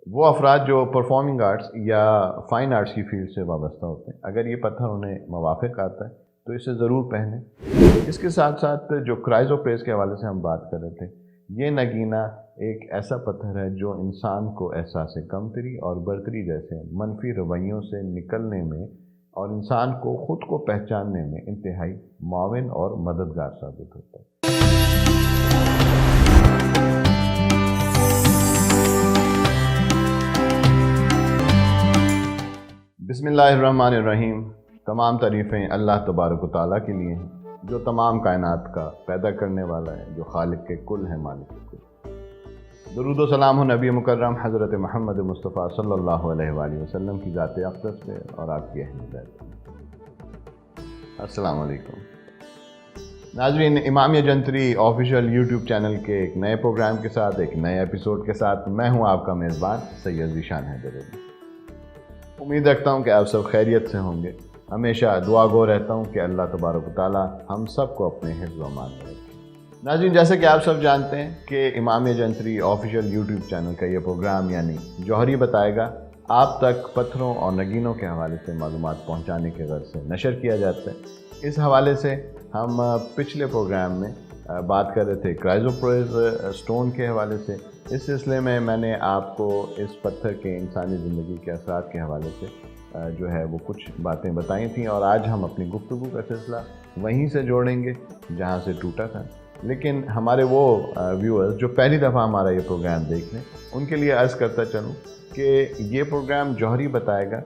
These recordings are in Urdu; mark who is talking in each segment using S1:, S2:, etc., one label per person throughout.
S1: وہ افراد جو پرفارمنگ آرٹس یا فائن آرٹس کی فیلڈ سے وابستہ ہوتے ہیں، اگر یہ پتھر انہیں موافق آتا ہے تو اسے ضرور پہنیں۔ اس کے ساتھ ساتھ جو کرائزوپریس کے حوالے سے ہم بات کر رہے تھے، یہ نگینہ ایک ایسا پتھر ہے جو انسان کو احساس کمتری اور برتری جیسے منفی رویوں سے نکلنے میں اور انسان کو خود کو پہچاننے میں انتہائی معاون اور مددگار ثابت ہوتا ہے۔ بسم اللہ الرحمن الرحیم۔ تمام تعریفیں اللہ تبارک و تعالیٰ کے لیے ہیں، جو تمام کائنات کا پیدا کرنے والا ہے، جو خالق کے کل ہے، مالک کے کل۔ درود و سلام ہو نبی مکرم حضرت محمد مصطفیٰ صلی اللہ علیہ وآلہ وسلم کی ذات اقدس پہ اور آپ کی اہل بیت۔ السلام علیکم ناظرین، امامیہ جنتری آفیشیل یوٹیوب چینل کے ایک نئے پروگرام کے ساتھ، ایک نئے ایپیسوڈ کے ساتھ میں ہوں آپ کا میزبان سید ذیشان حیدر علی۔ امید رکھتا ہوں کہ آپ سب خیریت سے ہوں گے۔ ہمیشہ دعا گو رہتا ہوں کہ اللہ تبارک و تعالیٰ ہم سب کو اپنے حفظ و امان میں رکھے۔ ناظرین، جیسے کہ آپ سب جانتے ہیں کہ امامیہ جنتری آفیشیل یوٹیوب چینل کا یہ پروگرام یعنی جوہری بتائے گا آپ تک پتھروں اور نگینوں کے حوالے سے معلومات پہنچانے کے غرض سے نشر کیا جاتا ہے۔ اس حوالے سے ہم پچھلے پروگرام میں بات کر رہے تھے کرائزوپریس سٹون کے حوالے سے۔ اس سلسلے میں میں نے آپ کو اس پتھر کے انسانی زندگی کے اثرات کے حوالے سے جو ہے وہ کچھ باتیں بتائی تھیں، اور آج ہم اپنی گفتگو کا سلسلہ وہیں سے جوڑیں گے جہاں سے ٹوٹا تھا۔ لیکن ہمارے وہ ویورز جو پہلی دفعہ ہمارا یہ پروگرام دیکھ لیں، ان کے لیے عرض کرتا چلوں کہ یہ پروگرام جوہری بتائے گا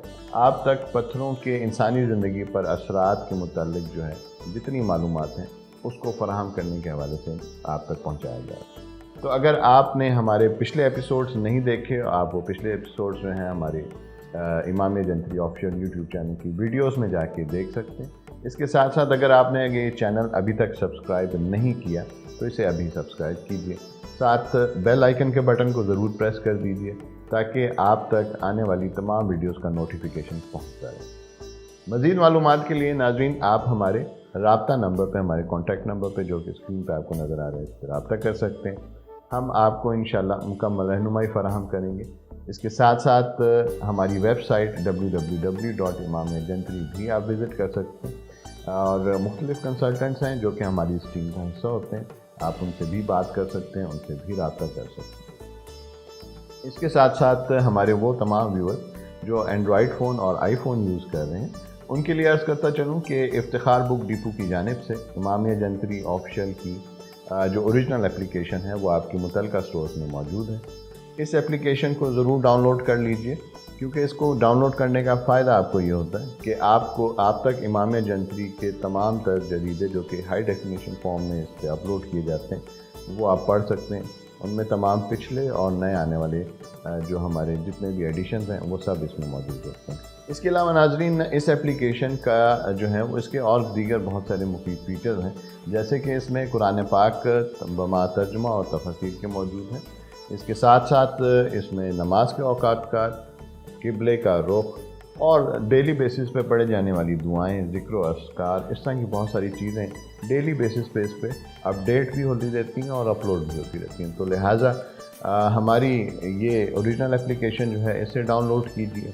S1: آپ تک پتھروں کے انسانی زندگی پر اثرات کے متعلق جو ہے جتنی معلومات ہیں اس کو فراہم کرنے کے حوالے سے آپ تک پہنچایا جائے۔ تو اگر آپ نے ہمارے پچھلے ایپیسوڈز نہیں دیکھے، آپ وہ پچھلے ایپیسوڈز جو ہیں ہمارے امامیہ جنتری آفیشیل یوٹیوب چینل کی ویڈیوز میں جا کے دیکھ سکتے ہیں۔ اس کے ساتھ ساتھ اگر آپ نے یہ چینل ابھی تک سبسکرائب نہیں کیا تو اسے ابھی سبسکرائب کیجئے، ساتھ بیل آئیکن کے بٹن کو ضرور پریس کر دیجئے تاکہ آپ تک آنے والی تمام ویڈیوز کا نوٹیفیکیشن پہنچتا رہے۔ مزید معلومات کے لیے ناظرین آپ ہمارے رابطہ نمبر پہ، ہمارے کانٹیکٹ نمبر پہ جو کہ اسکرین پہ آپ کو نظر آ رہا ہے، اس پہ رابطہ کر سکتے ہیں۔ ہم آپ کو انشاءاللہ مکمل رہنمائی فراہم کریں گے۔ اس کے ساتھ ساتھ ہماری ویب سائٹ www.imamiyajantri بھی آپ وزٹ کر سکتے ہیں، اور مختلف کنسلٹنٹس ہیں جو کہ ہماری اس ٹیم کا حصہ ہوتے ہیں، آپ ان سے بھی بات کر سکتے ہیں، ان سے بھی رابطہ کر سکتے ہیں۔ اس کے ساتھ ساتھ ہمارے وہ تمام ویور جو اینڈرائڈ فون اور آئی فون یوز کر رہے ہیں، ان کے لیے عرض کرتا چلوں کہ افتخار بک ڈپو کی جانب سے امامیہ جنتری آفیشیل کی جو اوریجنل اپلیکیشن ہے وہ آپ کی متعلقہ سٹورز میں موجود ہے۔ اس اپلیکیشن کو ضرور ڈاؤن لوڈ کر لیجئے، کیونکہ اس کو ڈاؤن لوڈ کرنے کا فائدہ آپ کو یہ ہوتا ہے کہ آپ تک امامیہ جنتری کے تمام تر جریدے جو کہ ہائی ڈیفینیشن فارم میں اس پہ اپلوڈ کیے جاتے ہیں وہ آپ پڑھ سکتے ہیں۔ ان میں تمام پچھلے اور نئے آنے والے جو ہمارے جتنے بھی ایڈیشنز ہیں وہ سب اس میں موجود ہوتے ہیں۔ اس کے علاوہ ناظرین اس اپلیکیشن کا جو ہے وہ اس کے اور دیگر بہت سارے مفید فیچرز ہیں، جیسے کہ اس میں قرآن پاک بما ترجمہ اور تفاسیر کے موجود ہیں۔ اس کے ساتھ ساتھ اس میں نماز کے اوقات کا، قبلے کا رخ اور ڈیلی بیسس پہ پڑھے جانے والی دعائیں، ذکر و اذکار، اس طرح کی بہت ساری چیزیں ڈیلی بیسس پہ اس پہ اپڈیٹ بھی ہوتی رہتی ہیں اور اپلوڈ بھی ہوتی رہتی ہیں۔ تو لہٰذا ہماری یہ اوریجنل اپلیکیشن جو ہے اسے ڈاؤن لوڈ کیجیے،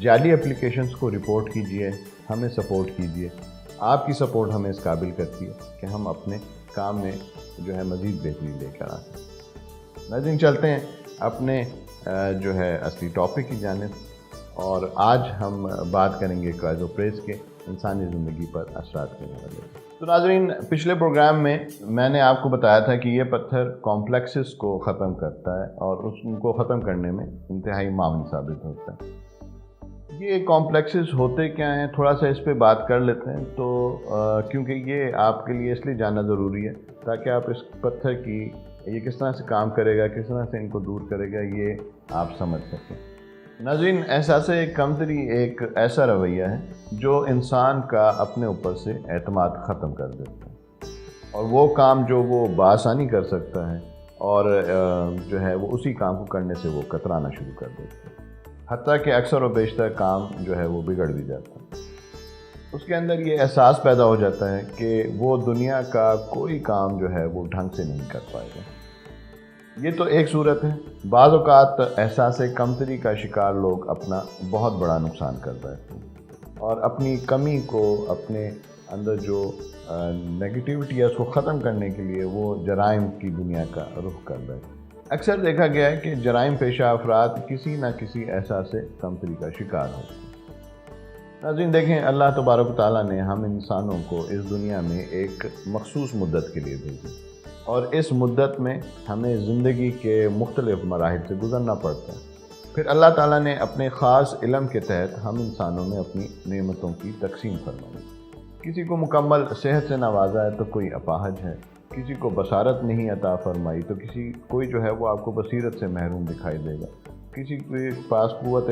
S1: جعلی اپلیکیشنز کو رپورٹ کیجیے، ہمیں سپورٹ کیجیے۔ آپ کی سپورٹ ہمیں اس قابل کرتی ہے کہ ہم اپنے کام میں جو ہے مزید بہتری لے کر آتے ہیں۔ ناظرین، چلتے ہیں اپنے جو ہے اصلی ٹاپک کی جانب، اور آج ہم بات کریں گے کرائزوپریس کے انسانی زندگی پر اثرات کرنے والے۔ تو ناظرین، پچھلے پروگرام میں نے آپ کو بتایا تھا کہ یہ پتھر کمپلیکسز کو ختم کرتا ہے اور اس کو ختم کرنے میں انتہائی معاون ثابت ہوتا ہے۔ یہ کمپلیکسز ہوتے کیا ہیں، تھوڑا سا اس پہ بات کر لیتے ہیں، تو کیونکہ یہ آپ کے لیے اس لیے جاننا ضروری ہے تاکہ آپ اس پتھر کی یہ کس طرح سے کام کرے گا، کس طرح سے ان کو دور کرے گا، یہ آپ سمجھ سکیں۔ ناظرین، احساس کمتری ایک ایسا رویہ ہے جو انسان کا اپنے اوپر سے اعتماد ختم کر دیتا ہے، اور وہ کام جو وہ بآسانی کر سکتا ہے اور جو ہے وہ اسی کام کو کرنے سے وہ کترانا شروع کر دیتا ہے، حتیٰ کہ اکثر و بیشتر کام جو ہے وہ بگڑ بھی جاتا ہے۔ اس کے اندر یہ احساس پیدا ہو جاتا ہے کہ وہ دنیا کا کوئی کام جو ہے وہ ڈھنگ سے نہیں کر پائے گا۔ یہ تو ایک صورت ہے۔ بعض اوقات احساس کمتری کا شکار لوگ اپنا بہت بڑا نقصان کر بیٹھتے ہیں اور اپنی کمی کو، اپنے اندر جو نگیٹیوٹی ہے اس کو ختم کرنے کے لیے وہ جرائم کی دنیا کا رخ کر بیٹھتے ہیں۔ اکثر دیکھا گیا ہے کہ جرائم پیشہ افراد کسی نہ کسی احساس کمتری کا شکار ہوتے ہیں۔ ناظرین دیکھیں، اللہ تبارک و تعالیٰ نے ہم انسانوں کو اس دنیا میں ایک مخصوص مدت کے لیے بھیجا اور اس مدت میں ہمیں زندگی کے مختلف مراحل سے گزرنا پڑتا ہے۔ پھر اللہ تعالیٰ نے اپنے خاص علم کے تحت ہم انسانوں میں اپنی نعمتوں کی تقسیم فرمائی۔ کسی کو مکمل صحت سے نوازا ہے تو کوئی اپاہج ہے، کسی کو بصارت نہیں عطا فرمائی تو کوئی جو ہے وہ آپ کو بصیرت سے محروم دکھائی دے گا، کسی کے پاس قوت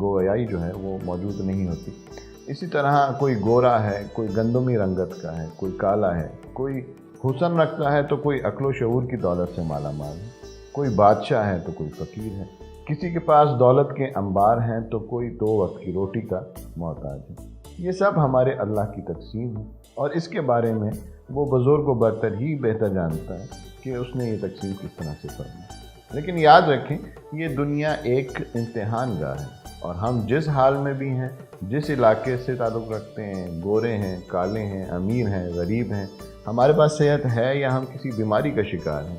S1: گویائی جو ہے وہ موجود نہیں ہوتی۔ اسی طرح کوئی گورا ہے، کوئی گندمی رنگت کا ہے، کوئی کالا ہے، کوئی حسن رکھتا ہے تو کوئی عقل و شعور کی دولت سے مالا مال ہے، کوئی بادشاہ ہے تو کوئی فقیر ہے، کسی کے پاس دولت کے انبار ہیں تو کوئی 2 وقت کی روٹی کا محتاج ہے۔ یہ سب ہمارے اللہ کی تقسیم ہے اور اس کے بارے میں وہ بزرگ و برتر ہی بہتر جانتا ہے کہ اس نے یہ تقسیم کس طرح سے فرمائی۔ لیکن یاد رکھیں، یہ دنیا ایک امتحان گاہ ہے اور ہم جس حال میں بھی ہیں، جس علاقے سے تعلق رکھتے ہیں، گورے ہیں، کالے ہیں، امیر ہیں، غریب ہیں، ہمارے پاس صحت ہے یا ہم کسی بیماری کا شکار ہیں،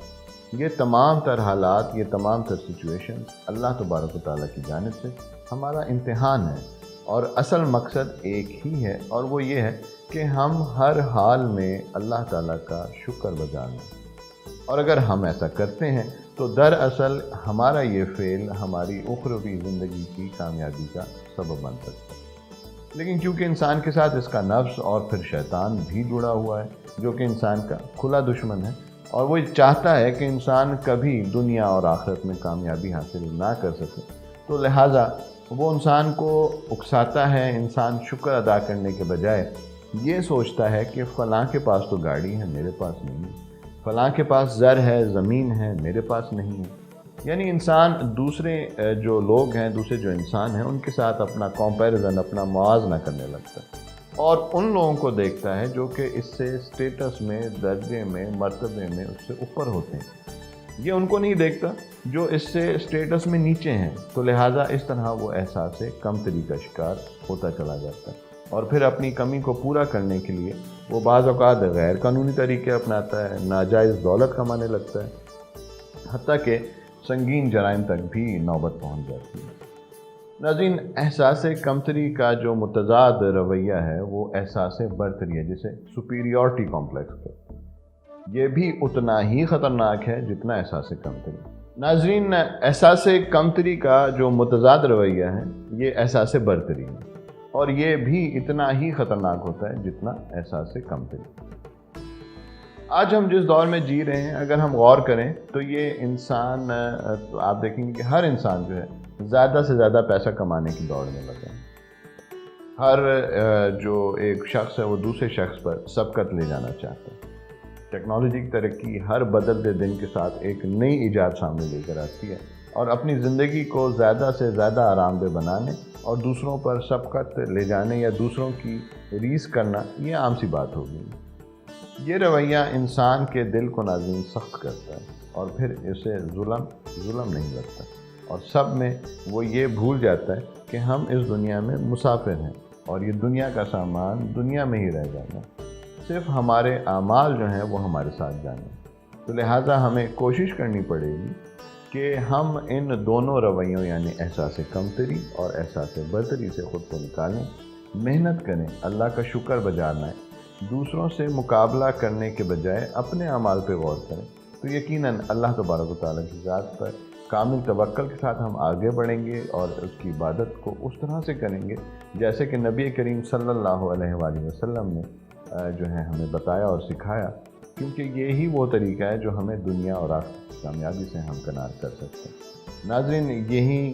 S1: یہ تمام تر حالات، یہ تمام تر سچویشن اللہ تبارک و تعالیٰ کی جانب سے ہمارا امتحان ہے اور اصل مقصد ایک ہی ہے اور وہ یہ ہے کہ ہم ہر حال میں اللہ تعالیٰ کا شکر بجا لیں۔ اور اگر ہم ایسا کرتے ہیں تو دراصل ہمارا یہ فعل ہماری اخروی زندگی کی کامیابی کا سبب بن سکتا ہے۔ لیکن کیونکہ انسان کے ساتھ اس کا نفس اور پھر شیطان بھی جڑا ہوا ہے جو کہ انسان کا کھلا دشمن ہے اور وہ چاہتا ہے کہ انسان کبھی دنیا اور آخرت میں کامیابی حاصل نہ کر سکے، تو لہٰذا وہ انسان کو اکساتا ہے۔ انسان شکر ادا کرنے کے بجائے یہ سوچتا ہے کہ فلاں کے پاس تو گاڑی ہے، میرے پاس نہیں ہے، فلاں کے پاس زر ہے، زمین ہے، میرے پاس نہیں ہے۔ یعنی انسان دوسرے جو لوگ ہیں، دوسرے جو انسان ہیں، ان کے ساتھ اپنا کمپیریزن، اپنا موازنہ کرنے لگتا ہے اور ان لوگوں کو دیکھتا ہے جو کہ اس سے اسٹیٹس میں، درجے میں، مرتبے میں اس سے اوپر ہوتے ہیں۔ یہ ان کو نہیں دیکھتا جو اس سے اسٹیٹس میں نیچے ہیں، تو لہٰذا اس طرح وہ احساس کمتری کا شکار ہوتا چلا جاتا ہے اور پھر اپنی کمی کو پورا کرنے کے لیے وہ بعض اوقات غیر قانونی طریقے اپناتا ہے، ناجائز دولت کمانے لگتا ہے، حتیٰ کہ سنگین جرائم تک بھی نوبت پہنچ جاتی ہے۔ ناظرین، احساس کمتری کا جو متضاد رویہ ہے وہ احساس برتری ہے، جسے سپیریورٹی کمپلیکس ہے۔ یہ بھی اتنا ہی خطرناک ہے جتنا احساس کمتری۔ ناظرین، احساس کمتری کا جو متضاد رویہ ہے یہ احساس برتری ہے اور یہ بھی اتنا ہی خطرناک ہوتا ہے جتنا احساس کمتری۔ آج ہم جس دور میں جی رہے ہیں، اگر ہم غور کریں تو یہ انسان، آپ دیکھیں گے کہ ہر انسان جو ہے زیادہ سے زیادہ پیسہ کمانے کی دوڑ میں لگا ہے۔ ہر جو ایک شخص ہے وہ دوسرے شخص پر سبقت لے جانا چاہتا ہے۔ ٹیکنالوجی کی ترقی ہر بدلتے دن کے ساتھ ایک نئی ایجاد سامنے لے کر آتی ہے اور اپنی زندگی کو زیادہ سے زیادہ آرام دہ بنانے اور دوسروں پر سبقت لے جانے یا دوسروں کی ریس کرنا یہ عام سی بات ہو گئی۔ یہ رویہ انسان کے دل کو ناظرین سخت کرتا ہے اور پھر اسے ظلم نہیں لگتا اور سب میں وہ یہ بھول جاتا ہے کہ ہم اس دنیا میں مسافر ہیں اور یہ دنیا کا سامان دنیا میں ہی رہ جانا، صرف ہمارے اعمال جو ہیں وہ ہمارے ساتھ جانے۔ تو لہٰذا ہمیں کوشش کرنی پڑے گی کہ ہم ان دونوں رویوں یعنی احساس کمتری اور احساس برتری سے خود کو نکالیں، محنت کریں، اللہ کا شکر بجا لائیں، دوسروں سے مقابلہ کرنے کے بجائے اپنے اعمال پہ غور کریں، تو یقیناً اللہ تبارک و تعالیٰ کی ذات پر کامل توکل کے ساتھ ہم آگے بڑھیں گے اور اس کی عبادت کو اس طرح سے کریں گے جیسے کہ نبی کریم صلی اللہ علیہ وآلہ وسلم نے جو ہے ہمیں بتایا اور سکھایا، کیونکہ یہی وہ طریقہ ہے جو ہمیں دنیا اور آخرت کی کامیابی سے ہمکنار کر سکتے ہیں۔ ناظرین، یہی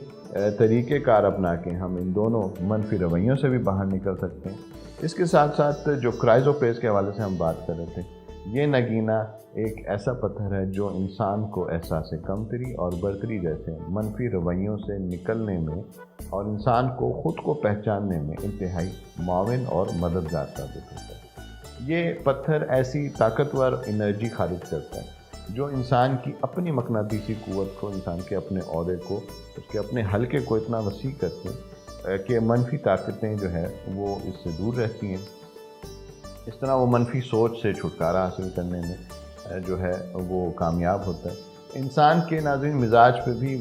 S1: طریقہ کار اپنا کے ہم ان دونوں منفی رویوں سے بھی باہر نکل سکتے ہیں۔ اس کے ساتھ ساتھ جو کرائزوپیس کے حوالے سے ہم بات کر رہے تھے، یہ نگینہ ایک ایسا پتھر ہے جو انسان کو احساس کمتری اور برتری جیسے منفی رویوں سے نکلنے میں اور انسان کو خود کو پہچاننے میں انتہائی معاون اور مددگار ثابت ہوتا ہے۔ یہ پتھر ایسی طاقتور انرجی خارج کرتا ہے جو انسان کی اپنی مقناطیسی قوت کو، انسان کے اپنے عہدے کو، اس کے اپنے حلقے کو اتنا وسیع کرتے ہیں کہ منفی طاقتیں جو ہے وہ اس سے دور رہتی ہیں۔ اس طرح وہ منفی سوچ سے چھٹکارا حاصل کرنے میں جو ہے وہ کامیاب ہوتا ہے۔ انسان کے ناظرین مزاج پہ بھی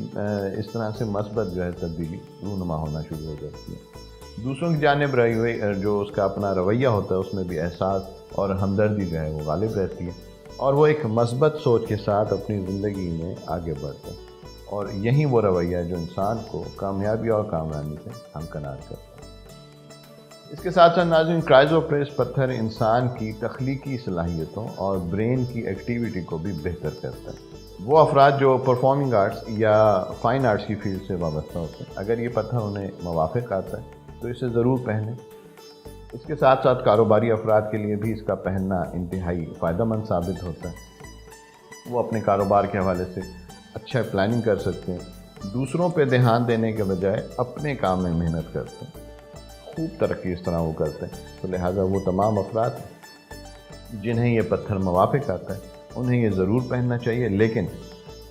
S1: اس طرح سے مثبت جو ہے تبدیلی رونما ہونا شروع ہو جاتی ہے۔ دوسروں کی جانب رہی ہوئی جو اس کا اپنا رویہ ہوتا ہے، اس میں بھی احساس اور ہمدردی جو ہے وہ غالب رہتی ہے، اور وہ ایک مثبت سوچ کے ساتھ اپنی زندگی میں آگے بڑھتا ہے، اور یہی وہ رویہ جو انسان کو کامیابی اور کامرانی سے ہمکنار کرتا ہے۔ اس کے ساتھ ساتھ ناظرین کرائزوپریس پتھر انسان کی تخلیقی صلاحیتوں اور برین کی ایکٹیویٹی کو بھی بہتر کرتا ہے۔ وہ افراد جو پرفارمنگ آرٹس یا فائن آرٹس کی فیلڈ سے وابستہ ہوتے ہیں، اگر یہ پتھر انہیں موافق آتا ہے تو اسے ضرور پہنیں۔ اس کے ساتھ ساتھ کاروباری افراد کے لیے بھی اس کا پہننا انتہائی فائدہ مند ثابت ہوتا ہے۔ وہ اپنے کاروبار کے حوالے سے اچھا پلاننگ کر سکتے ہیں، دوسروں پہ دھیان دینے کے بجائے اپنے کام میں محنت کرتے ہیں، خوب ترقی اس طرح وہ کرتے ہیں۔ تو لہٰذا وہ تمام افراد جنہیں یہ پتھر موافق آتا ہے انہیں یہ ضرور پہننا چاہیے، لیکن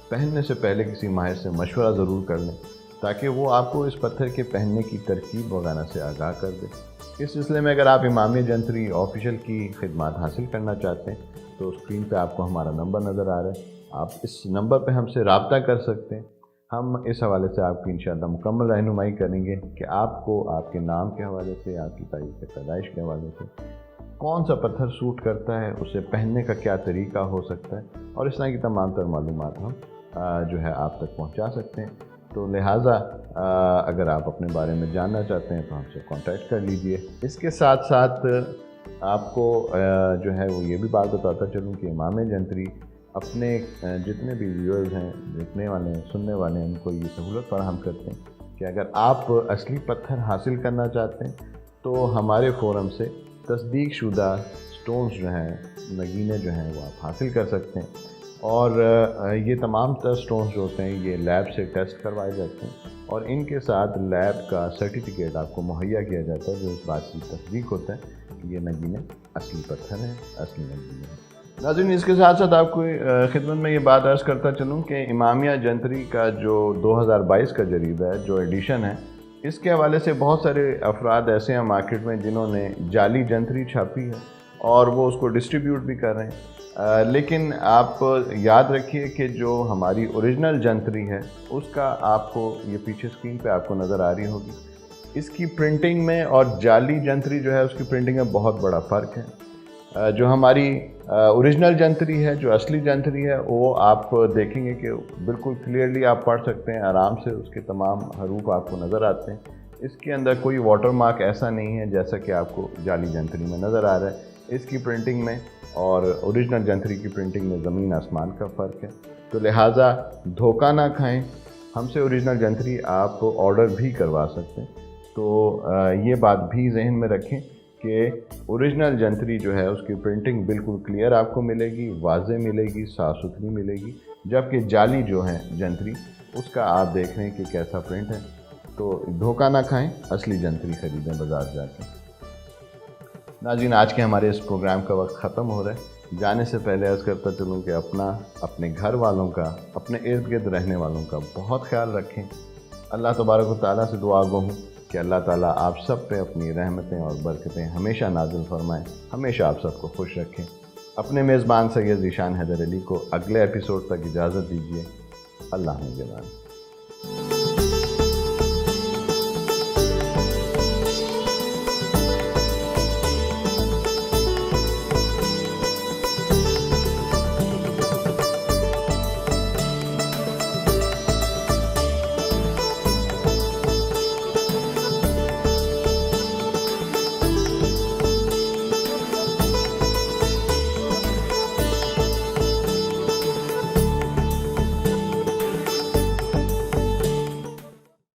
S1: پہننے سے پہلے کسی ماہر سے مشورہ ضرور کر لیں تاکہ وہ آپ کو اس پتھر کے پہننے کی ترکیب وغیرہ سے آگاہ کر دے۔ اس سلسلے میں اگر آپ امامیہ جنتری آفیشیل کی خدمات حاصل کرنا چاہتے ہیں تو اسکرین پہ آپ کو ہمارا نمبر نظر آ رہا ہے، آپ اس نمبر پہ ہم سے رابطہ کر سکتے ہیں۔ ہم اس حوالے سے آپ کی انشاءاللہ مکمل رہنمائی کریں گے کہ آپ کو آپ کے نام کے حوالے سے، آپ کی تاریخ پیدائش کے حوالے سے کون سا پتھر سوٹ کرتا ہے، اسے پہننے کا کیا طریقہ ہو سکتا ہے، اور اس طرح کی تمام تر معلومات ہم جو ہے آپ تک پہنچا سکتے ہیں۔ تو لہٰذا اگر آپ اپنے بارے میں جاننا چاہتے ہیں تو ہم سے کانٹیکٹ کر لیجئے۔ اس کے ساتھ ساتھ آپ کو جو ہے وہ یہ بھی بات بتاتا چلوں کہ امامیہ جنتری اپنے جتنے بھی ویورز ہیں، دیکھنے والے ہیں، سننے والے ہیں، ان کو یہ سہولت فراہم کرتے ہیں کہ اگر آپ اصلی پتھر حاصل کرنا چاہتے ہیں تو ہمارے فورم سے تصدیق شدہ سٹونز جو ہیں، نگینے جو ہیں وہ آپ حاصل کر سکتے ہیں، اور یہ تمام تر سٹونز جو ہوتے ہیں یہ لیب سے ٹیسٹ کروائے جاتے ہیں، اور ان کے ساتھ لیب کا سرٹیفکیٹ آپ کو مہیا کیا جاتا ہے جو اس بات کی تصدیق ہوتا ہے کہ یہ نگینے اصلی پتھر ہیں، اصلی نگینے ہیں۔ ناظرین اس کے ساتھ ساتھ آپ کو خدمت میں یہ بات عرض کرتا چلوں کہ امامیہ جنتری کا جو 2022 کا جریدہ ہے، جو ایڈیشن ہے، اس کے حوالے سے بہت سارے افراد ایسے ہیں مارکیٹ میں جنہوں نے جعلی جنتری چھاپی ہے اور وہ اس کو ڈسٹریبیوٹ بھی کر رہے ہیں، لیکن آپ یاد رکھیے کہ جو ہماری اوریجنل جنتری ہے اس کا آپ کو یہ پیچھے اسکرین پہ آپ کو نظر آ رہی ہوگی، اس کی پرنٹنگ میں اور جعلی جنتری جو ہے اس کی پرنٹنگ میں بہت بڑا فرق ہے۔ جو ہماری اوریجنل جنتری ہے، جو اصلی جنتری ہے، وہ آپ دیکھیں گے کہ بالکل کلیئرلی آپ پڑھ سکتے ہیں، آرام سے اس کے تمام حروف آپ کو نظر آتے ہیں۔ اس کے اندر کوئی واٹر مارک ایسا نہیں ہے جیسا کہ آپ کو جعلی جنتری میں نظر آ رہا ہے۔ اس کی پرنٹنگ میں اور اوریجنل جنتری کی پرنٹنگ میں زمین آسمان کا فرق ہے، تو لہٰذا دھوکہ نہ کھائیں، ہم سے اوریجنل جنتری آپ آرڈر بھی کروا سکتے ہیں۔ تو یہ بات بھی ذہن میں رکھیں کہ اوریجنل جنتری جو ہے اس کی پرنٹنگ بالکل کلیئر آپ کو ملے گی، واضح ملے گی، صاف ستھری ملے گی، جبکہ جعلی جو ہے جنتری اس کا آپ دیکھ رہے ہیں کہ کیسا پرنٹ ہے۔ تو دھوکہ نہ کھائیں، اصلی جنتری خریدیں بازار جا کے۔ ناظرین آج کے ہمارے اس پروگرام کا وقت ختم ہو رہا ہے، جانے سے پہلے عرض کرتا چلوں کہ اپنا، اپنے گھر والوں کا، اپنے ارد گرد رہنے والوں کا بہت خیال رکھیں۔ اللہ تبارک و تعالیٰ سے دعا گو ہوں کہ اللہ تعالیٰ آپ سب پہ اپنی رحمتیں اور برکتیں ہمیشہ نازل فرمائیں، ہمیشہ آپ سب کو خوش رکھیں۔ اپنے میزبان سید ذیشان حیدر علی کو اگلے ایپیسوڈ تک اجازت دیجیے۔ اللہ نگہبان۔